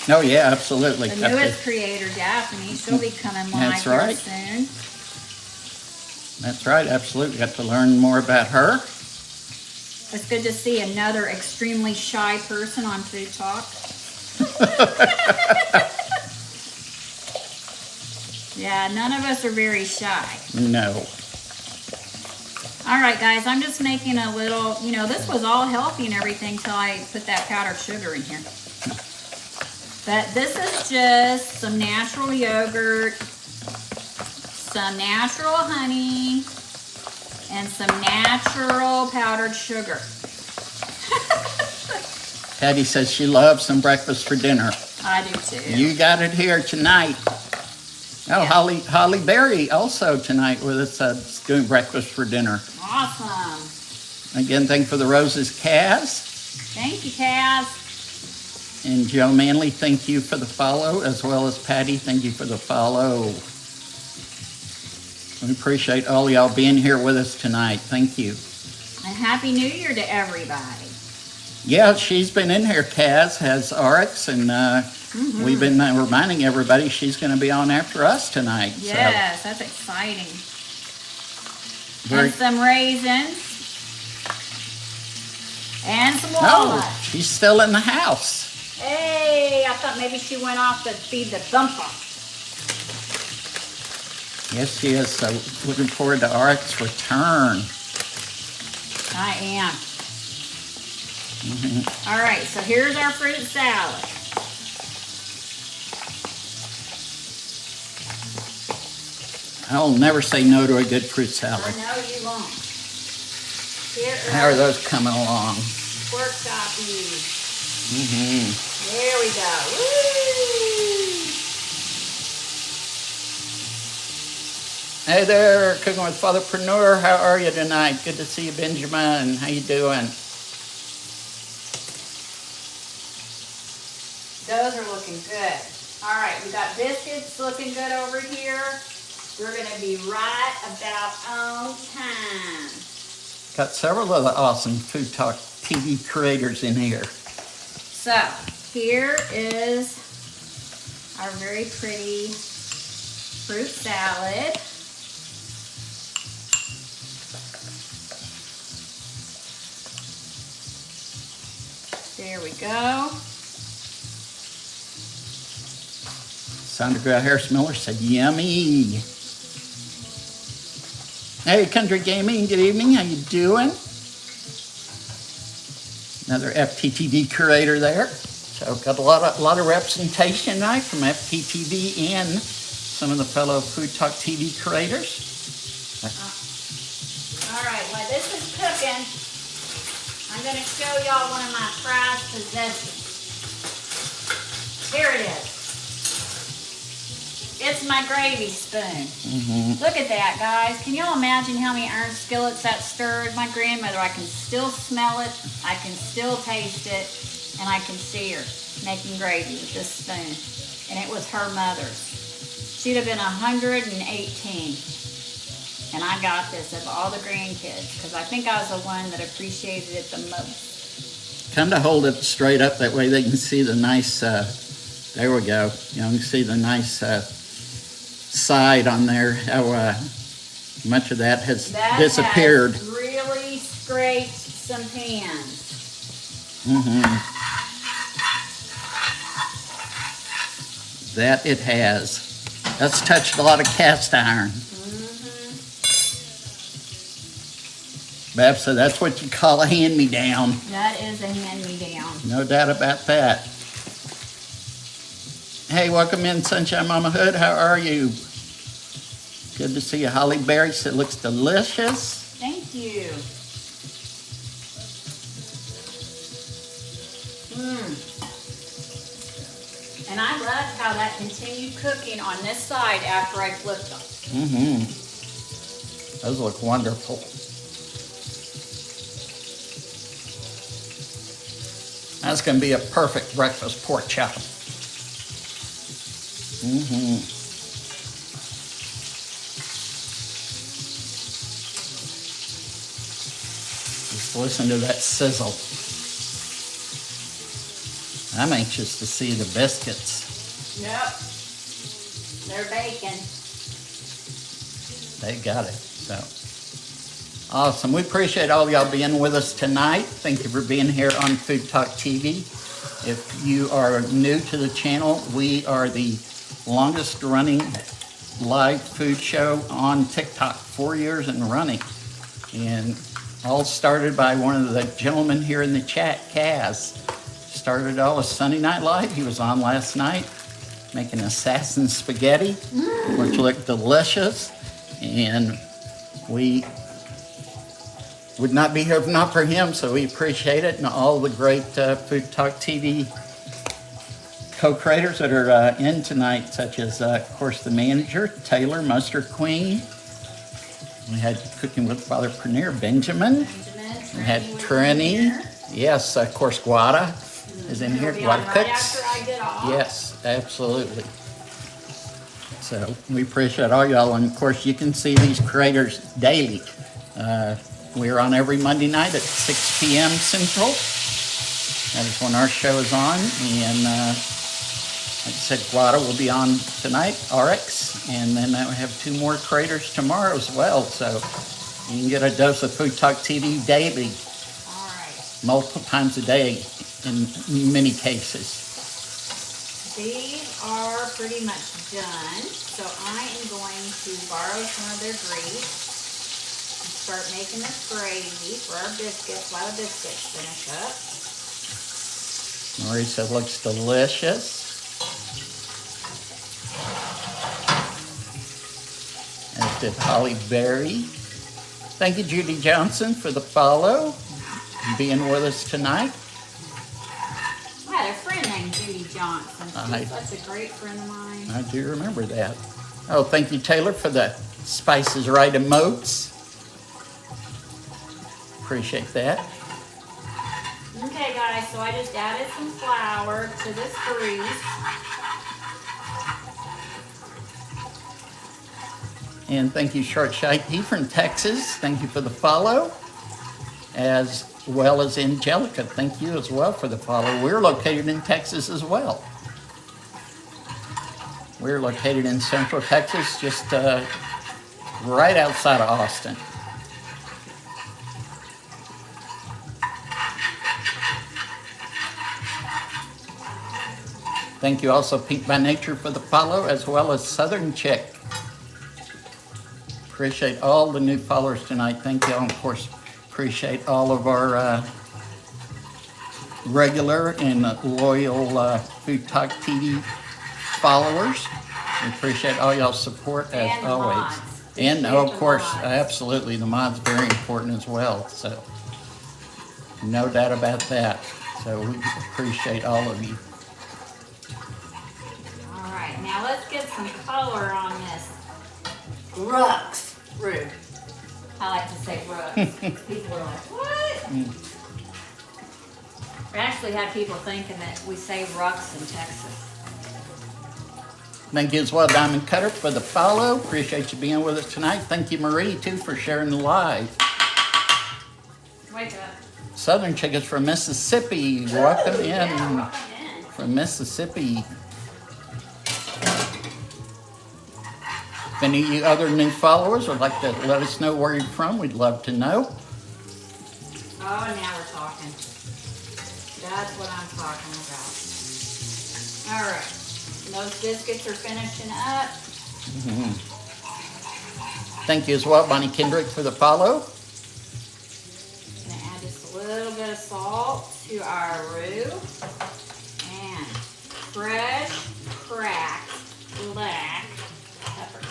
Oh, yeah, absolutely. The newest creator, Daphne. She'll be coming live That's right. here soon. That's right, absolutely. Got to learn more about her. It's good to see another extremely shy person on Food Talk. Yeah, none of us are very shy. No. All right, guys, I'm just making a little, you know, this was all healthy and everything till I put that powdered sugar in here. But this is just some natural yogurt, some natural honey, and some natural powdered sugar. Patty says she loves some breakfast for dinner. I do too. You got it here tonight. Oh, Yeah. Holly Berry also tonight with us doing breakfast for dinner. Awesome. Again, thank you for the roses, Kaz. Thank you, Kaz. And Joe Manley, thank you for the follow, as well as Patty, thank you for the follow. We appreciate all y'all being here with us tonight. Thank you. And Happy New Year to everybody. Yeah, she's been in here. Kaz has RX, and we've been reminding everybody she's going to be on after us tonight. Yes, that's exciting. Very... And some raisins. And some walnuts. Oh, she's still in the house. Hey, I thought maybe she went off to feed the thumper. Yes, she is. So looking forward to RX's return. I am. All right, so here's our fruit salad. I'll never say no to a good fruit salad. I know you won't. How are those coming along? Pork choppies. There we go. Woo! Hey there, Cooking with Fatherpreneur. How are you tonight? Good to see you, Benjamin. How you doing? Those are looking good. All right, we got biscuits looking good over here. We're going to be right about on time. Got several of the awesome Food Talk TV creators in here. So, here is our very pretty fruit salad. There we go. Sandra Harris Miller said, yummy. Hey, Country Gaming, good evening. How you doing? Another FTTV creator there. So got a lot of representation tonight from FTTV and some of the fellow Food Talk TV creators. All right, while this is cooking, I'm going to show y'all one of my prized possessions. Here it is. It's my gravy spoon. Look at that, guys. Can y'all imagine how many iron skillets that stirred? My grandmother, I can still smell it, I can still taste it, and I can see her making gravy with this spoon. And it was her mother's. She'd have been 118. And I got this of all the grandkids because I think I was the one that appreciated it the most. Kind of hold it straight up that way they can see the nice, there we go. You can see the nice side on there, how much of that has disappeared. Has really scraped some pans. That it has. That's touched a lot of cast iron. Bab said that's what you call a hand-me-down. That is a hand-me-down. No doubt about that. Hey, welcome in, Sunshine Mama Hood. How are you? Good to see you. Holly Berry said it looks delicious. Thank you. And I love how that continued cooking on this side after I flipped them. Those look wonderful. That's going to be a perfect breakfast pork chop. Just listen to that sizzle. I'm anxious to see the biscuits. Yep. They're baking. They got it. So awesome. We appreciate all y'all being with us tonight. Thank you for being here on Food Talk TV. If you are new to the channel, we are the longest running live food show on TikTok, 4 years and running. And all started by one of the gentlemen here in the chat, Kaz. Started all with Sunday Night Live. He was on last night making assassin spaghetti, which looked delicious. And we would not be here if not for him, so we appreciate it. And all the great Food Talk TV co-creators that are in tonight, such as, of course, the manager, Taylor, Mustard Queen. We had Cooking with Fatherpreneur, Benjamin. We had Trini. Yes, of course, Guada is in here. Guada Cooks. Yes, absolutely. So we appreciate all y'all. And, of course, you can see these creators daily. We're on every Monday night at 6 p.m. Central. That is when our show is on, and like I said, Guada will be on tonight, RX, and then I have 2 more creators tomorrow as well, so you can get a dose of Food Talk TV daily, All right. multiple times a day in many cases. These are pretty much done, so I am going to borrow some of their grease and start making this gravy for our biscuits while the biscuits finish up. Marisa looks delicious. As did Holly Berry. Thank you, Judy Johnson, for the follow and being with us tonight. I had a friend named Judy Johnson. She's such a great friend of mine. I do remember that. Oh, thank you, Taylor, for the Spices Right emotes. Appreciate that. Okay, guys, so I just added some flour to this grease. And thank you, Short Shikey from Texas. Thank you for the follow. As well as Angelica, thank you as well for the follow. We're located in Texas as well. We're located in Central Texas, just right outside of Austin. Thank you also, Pink by Nature, for the follow, as well as Southern Chick. Appreciate all the new followers tonight. Thank you, and of course, appreciate all of our regular and loyal Food Talk TV followers. We appreciate all y'all's support as And always. mods. And Appreciate of the course, mods. absolutely, the mods very important as well. So no doubt about that. So we appreciate all of you. All right, now let's get some color on this Rux roux. I like to say Rux. People are like, what? We actually have people thinking that we say Rux in Texas. Thank you as well, Diamond Cutter, for the follow. Appreciate you being with us tonight. Thank you, Marie, too, for sharing the live. Wake up. Southern Chickens from Mississippi. Welcome in Yeah, welcome in. from Mississippi. If any of you other new followers would like to let us know where you're from, we'd love to know. Oh, now we're talking. That's what I'm talking about. All right. Those biscuits are finishing up. Thank you as well, Bonnie Kendrick, for the follow. Gonna add just a little bit of salt to our roux and fresh cracked black pepper.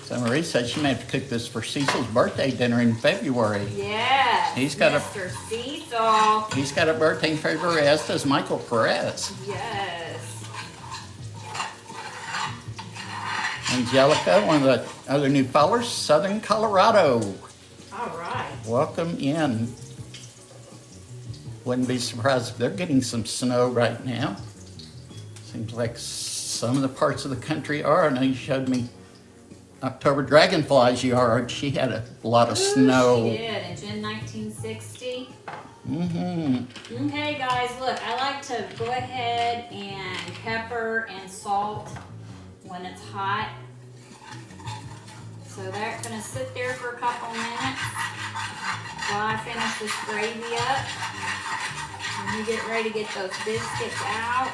So Marie said she may have to cook this for Cecil's birthday dinner in February. Yes, He's got Mr. Cecil. He's got a birthday in February, as does Michael Perez. Yes. Angelica, one of the other new followers, Southern Colorado. All right. Welcome in. Wouldn't be surprised if they're getting some snow right now. Seems like some of the parts of the country are. I know you showed me October dragonflies yard. She had a lot of snow. She did in June 1960. Mm-hmm. Okay, guys, look, I like to go ahead and pepper and salt when it's hot. So they're gonna sit there for a couple minutes while I finish this gravy up. And we get ready to get those biscuits out.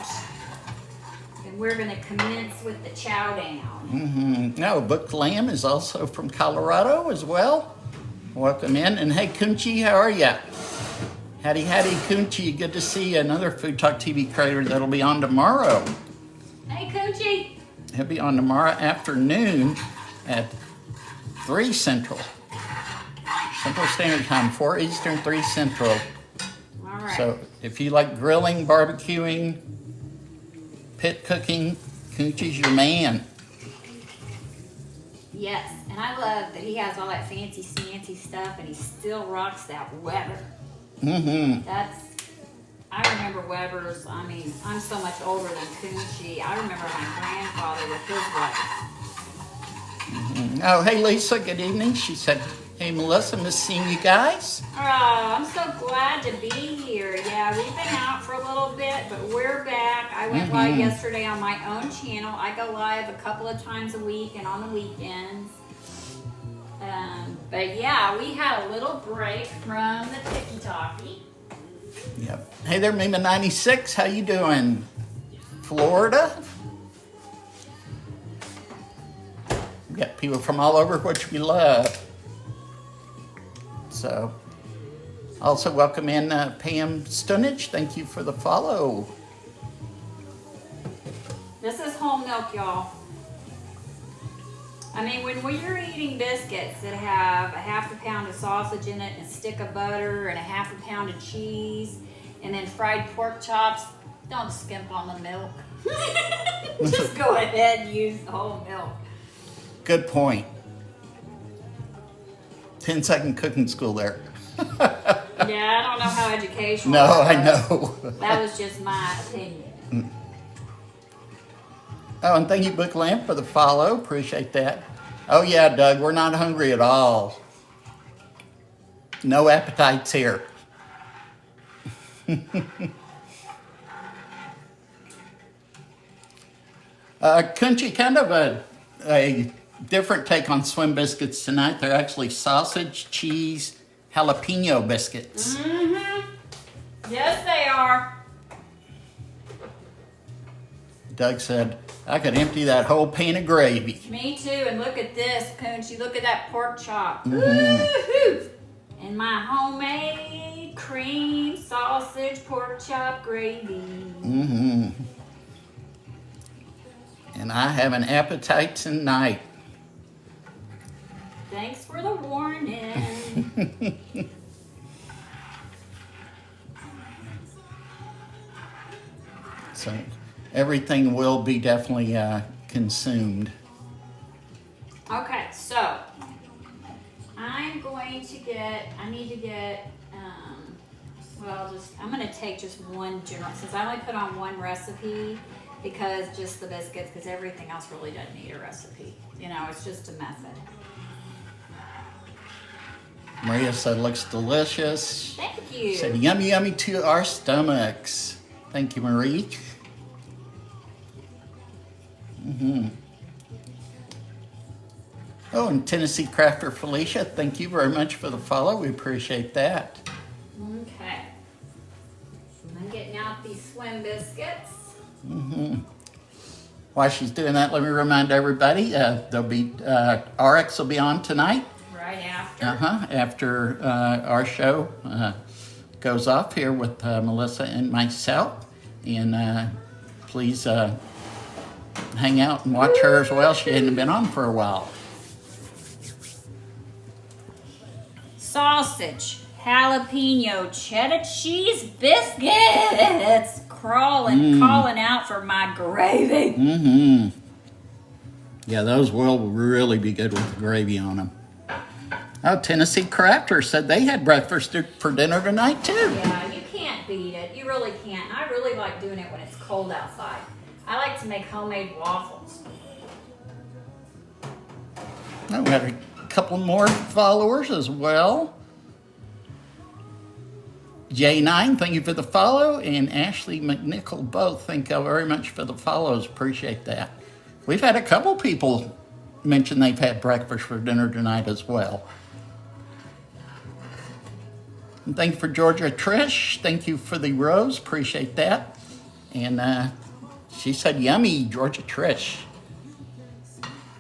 And we're gonna commence with the chow down. Mm-hmm. No, Book Lamb is also from Colorado as well. Welcome in. And hey, Kunchi, how are ya? Howdy, Kunchi. Good to see you. Another Food Talk TV creator that'll be on tomorrow. Hey, Coochie. He'll be on tomorrow afternoon at 3 Central. Central Standard Time, 4 Eastern, 3 Central. All right. So if you like grilling, barbecuing, pit cooking, Kunchi's your man. Yes, and I love that he has all that fancy smancy stuff and he still rocks that Weber. Mm-hmm. I remember Weber's, I mean, I'm so much older than Coochie. I remember my grandfather with his Weber. Oh, hey Lisa, good evening. She said Hey, Melissa, miss seeing you guys. Oh, I'm so glad to be here. Yeah, we've been out for a little bit, but we're back. I went live yesterday on my own channel. I go live a couple of times a week and on the weekends. But yeah, we had a little break from the TikToky. Yep. Hey there, Mima96. How you doing? Florida? We got people from all over, which we love. So, also welcome in Pam Stunage. Thank you for the follow. This is whole milk, y'all. I mean, when we're eating biscuits that have a half a pound of sausage in it and a stick of butter and a half a pound of cheese and then fried pork chops, don't skimp on the milk. Just go ahead and use the whole milk. Good point. 10-second cooking school there. Yeah, I don't know how educational No, that I was. know. That was just my opinion. Oh, and thank you, Book Lamp, for the follow. Appreciate that. Oh, yeah, Doug, we're not hungry at all. No appetites here. Country, kind of a different take on swim biscuits tonight. They're actually sausage, cheese, jalapeno biscuits. Yes, they are. Doug said, I could empty that whole pan of gravy. Me too. And look at this, Coochie. Look at that pork chop. Woo-hoo. And my homemade cream sausage pork chop gravy. And I have an appetite tonight. Thanks for the warning. So everything will be definitely consumed. Okay, so I'm going to get, I'm going to take just one general, since I only put on one recipe, because just the biscuits, because everything else really doesn't need a recipe. You know, it's just a method. Maria said, looks delicious. Thank you. Said, yummy, yummy to our stomachs. Thank you, Marie. Oh, and Tennessee Crafter Felicia, thank you very much for the follow. We appreciate that. Okay. I'm getting out these swim biscuits. While she's doing that, let me remind everybody, there'll be RX will be on tonight. Right after. After our show goes off here with Melissa and myself. And please hang out and watch her as well. She hadn't been on for a while. Sausage, jalapeno, cheddar cheese biscuits. Calling out for my gravy. Yeah, those will really be good with the gravy on them. Oh, Tennessee Crafter said they had breakfast for dinner tonight too. Yeah, you can't beat it. You really can't. And I really like doing it when it's cold outside. I like to make homemade waffles. Oh, we got a couple more followers as well. J9, thank you for the follow, and Ashley McNichol both, thank you very much for the follows. Appreciate that. We've had a couple people mention they've had breakfast for dinner tonight as well. And thank you for Georgia Trish. Thank you for the rose. Appreciate that. And she said, yummy, Georgia Trish.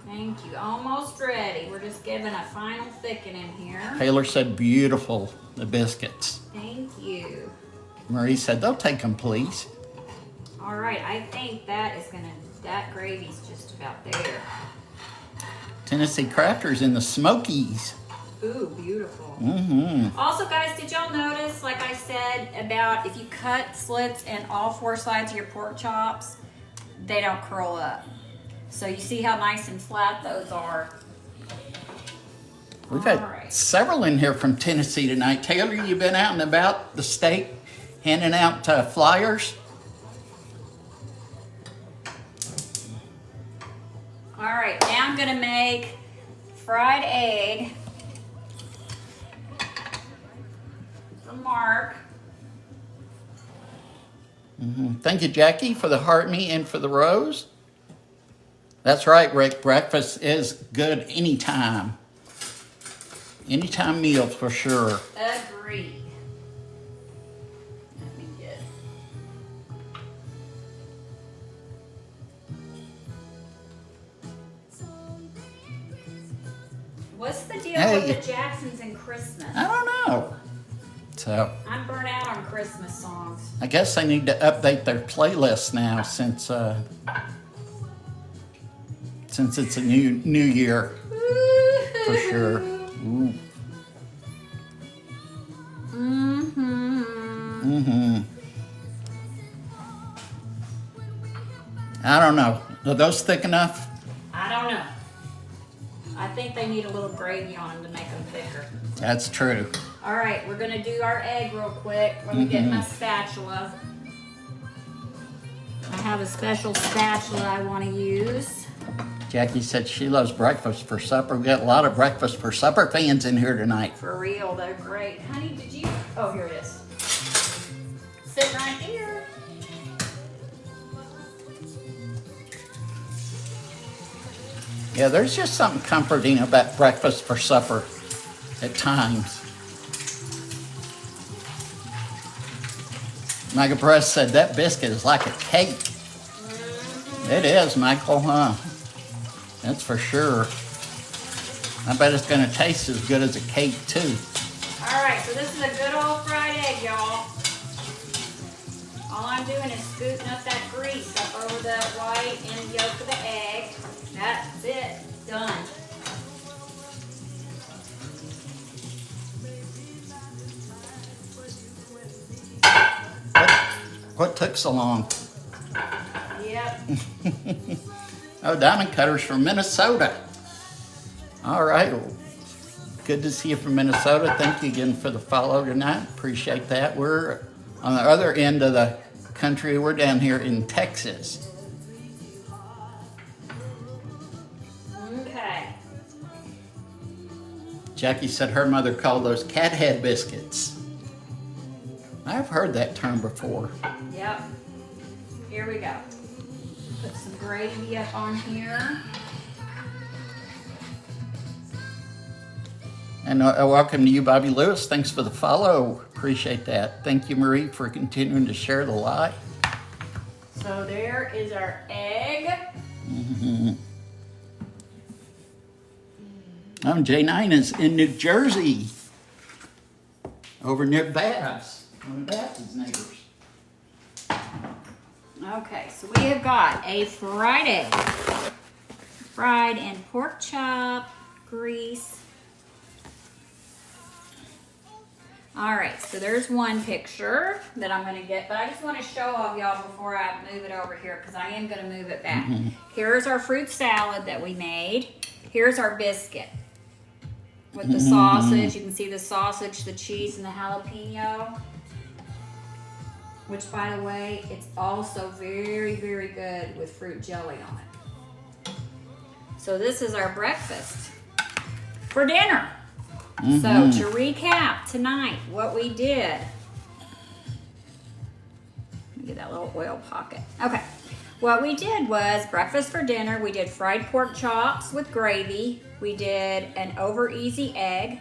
Thank you. Almost ready. We're just giving a final thickening here. Taylor said, beautiful, the biscuits. Thank you. Marie said, they'll take them, please. All right. I think that gravy's just about there. Tennessee Crafter's in the Smokies. Ooh, beautiful. Also, guys, did y'all notice, like I said, about if you cut slits in all four sides of your pork chops, they don't curl up. So you see how nice and flat those are. We've had several in here from Tennessee tonight. Taylor, you been out and about the state handing out flyers? All right, now I'm gonna make fried egg Thank you, Jackie, for the heart me and for the rose. That's right, Rick. Breakfast is good anytime. Anytime meal for sure. Agreed. Let me get. What's the deal with the Jacksons and Christmas? I don't know. So I'm burnt out on Christmas songs. I guess they need to update their playlist now since it's a new year for sure. Ooh. I don't know. Are those thick enough? I don't know. I think they need a little gravy on them to make them thicker. That's true. All right, we're gonna do our egg real quick. Let me get my spatula. I have a special spatula I want to use. Jackie said she loves breakfast for supper. We got a lot of breakfast for supper fans in here tonight. For real, they're great. Honey, did you? Oh, here it is. Sitting right here. Yeah, there's just something comforting about breakfast for supper at times. Michael Press said that biscuit is like a cake. It is, Michael, huh? That's for sure. I bet it's going to taste as good as a cake, too. All right, so this is a good old fried egg, y'all. All I'm doing is scooting up that grease up over the white and yolk of the egg. That's it. Done. What took so long? Yep. Oh, Diamond Cutter's from Minnesota. All right. Well, good to see you from Minnesota. Thank you again for the follow tonight. Appreciate that. We're on the other end of the country. We're down here in Texas. Okay. Jackie said her mother called those cat head biscuits. I've heard that term before. Yep. Here we go. Put some gravy up on here. And welcome to you, Bobby Lewis. Thanks for the follow. Appreciate that. Thank you, Marie, for continuing to share the live. So there is our egg. J9 is in New Jersey, over near Babs, one of Babs' neighbors. Okay, so we have got a fried egg. Fried in pork chop, grease. All right, so there's one picture that I'm gonna get, but I just wanna show off y'all before I move it over here because I am gonna move it back. Here's our fruit salad that we made. Here's our biscuit with the sausage. You can see the sausage, the cheese, and the jalapeno. Which, by the way, it's also very, very good with fruit jelly on it. So this is our breakfast for dinner. So to recap tonight, what we did. Let me get that little oil pocket. Okay. What we did was breakfast for dinner. We did fried pork chops with gravy. We did an over easy egg.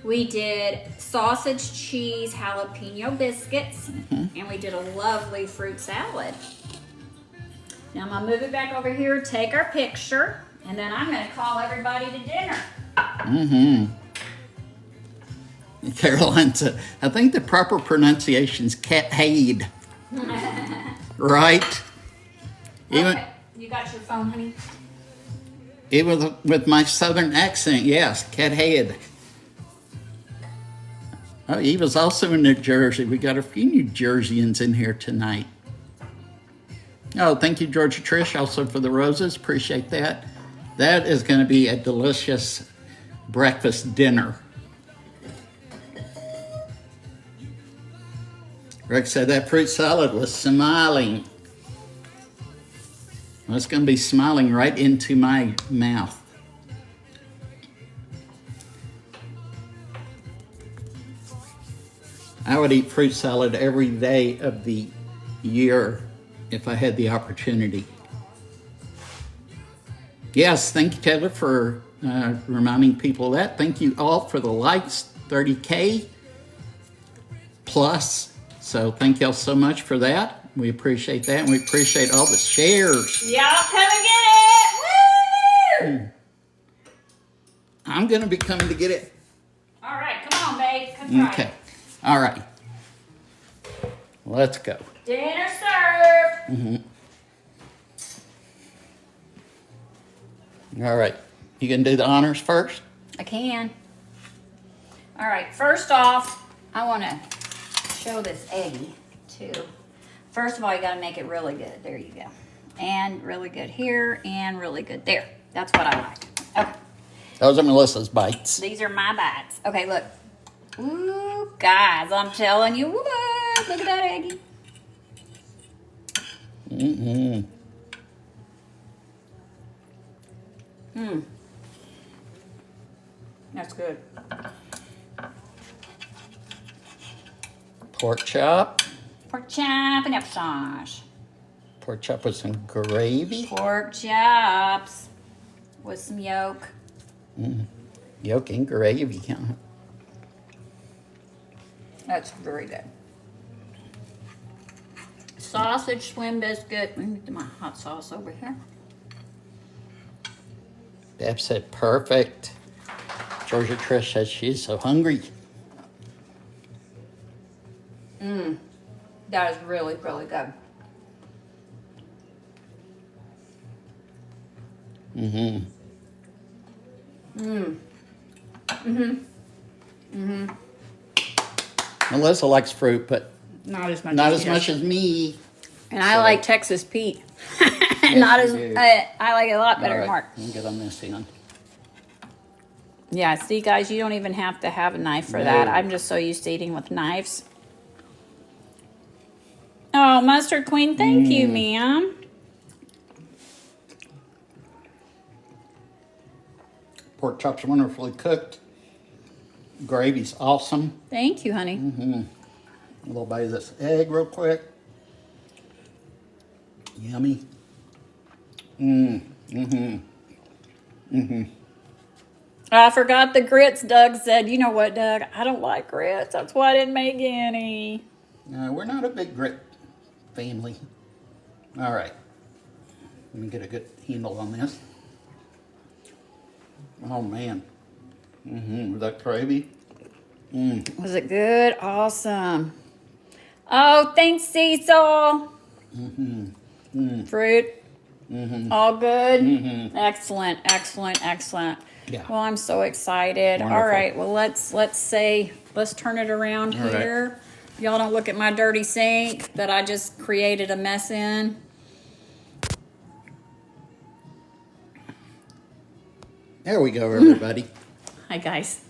We did sausage, cheese, jalapeno biscuits, and we did a lovely fruit salad. Now I'm gonna move it back over here, take our picture, and then I'm gonna call everybody to dinner. Caroline said, I think the proper pronunciation is cat-hade. Right? Even, Okay, you got your phone, honey? even with my southern accent, yes, cat-hade. Oh, Eva's also in New Jersey. We got a few New Jerseyans in here tonight. Oh, thank you, Georgia Trish, also for the roses. Appreciate that. That is going to be a delicious breakfast dinner. Rick said that fruit salad was smiling. Well, it's going to be smiling right into my mouth. I would eat fruit salad every day of the year if I had the opportunity. Yes, thank you, Taylor, for reminding people of that. Thank you all for the likes, 30K plus. So thank y'all so much for that. We appreciate that, and we appreciate all the shares. Y'all come and get it! Woo! I'm going to be coming to get it. All right, come on, babe. Come try Okay. it. All right. Let's go. Dinner served. All right. You going to do the honors first? I can. All right, first off, I want to show this eggy too. First of all, you got to make it really good. There you go. And really good here and really good there. That's what I like. Okay. Those are Melissa's bites. These are my bites. Okay, look. Ooh, guys, I'm telling you what. Look at that eggy. That's good. Pork chop. Pork chop and applesauce. Pork chop with some gravy. Pork chops with some yolk. Yolk and gravy. Huh? That's very good. Sausage swim biscuit. Let me get my hot sauce over here. Deb said perfect. Georgia Trish says she's so hungry. That is really, really good. Melissa likes fruit, but Not as much. not as as you. much as me. And I like Texas Pete. Not as. you do. I like it a lot better, All right, Mark. let me get on this end. Yeah, see, guys, you don't even have to have a knife for No. that. I'm just so used to eating with knives. Oh, Mustard Queen, thank you, ma'am. Pork chops are wonderfully cooked. Gravy's awesome. Thank you, honey. A little bite of this egg real quick. Yummy. I forgot the grits. Doug said, you know what, Doug? I don't like grits. That's why I didn't make any. No, we're not a big grit family. All right. Let me get a good handle on this. Oh, man. With that gravy. Was it good? Awesome. Oh, thanks, Cecil. Fruit. All good. Excellent, excellent, excellent. Yeah. Well, I'm so excited. Wonderful. All right. Well, let's turn it around All right. here. Y'all don't look at my dirty sink that I just created a mess in. There we go, everybody. Hi, guys.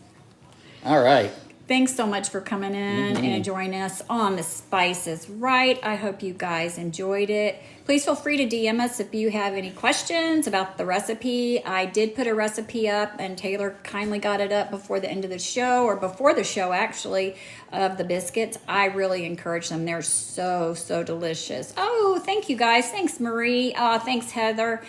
All right. Thanks so much for coming in and joining us on The Spice is Right. I hope you guys enjoyed it. Please feel free to DM us if you have any questions about the recipe. I did put a recipe up, and Taylor kindly got it up before the end of the show, or before the show, actually, of the biscuits. I really encourage them. They're so, so delicious. Oh, thank you, guys. Thanks, Marie. Thanks, Heather.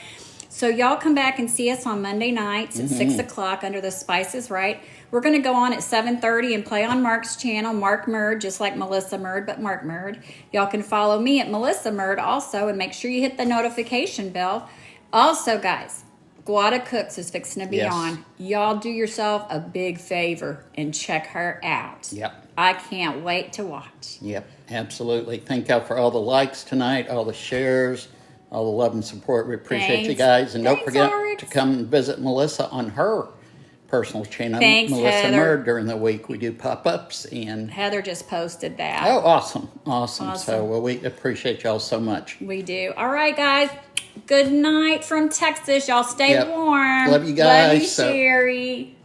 So y'all come back and see us on Monday nights at 6 o'clock under The Spice is Right. We're going to go on at 7:30 and play on Mark's channel, Mark Murd, just like Melissa Murd, but Mark Murd. Y'all can follow me at Melissa Murd also, and make sure you hit the notification bell. Also, guys, Guada Cooks is fixing to be Yes. on. Y'all do yourself a big favor and check her out. Yep. I can't wait to watch. Yep, absolutely. Thank y'all for all the likes tonight, all the shares, all the love and support. We appreciate you Thanks. guys. And don't Thanks, forget Alex. to come and visit Melissa on her personal channel, Thanks, Melissa Heather. Murd. During the week, we do pop-ups. And Heather just posted that. oh, awesome. Awesome. Awesome. So well, we appreciate y'all so much. We do. All right, guys. Good night from Texas. Y'all stay Yep. warm. Love you guys. Love you, So- Sherry.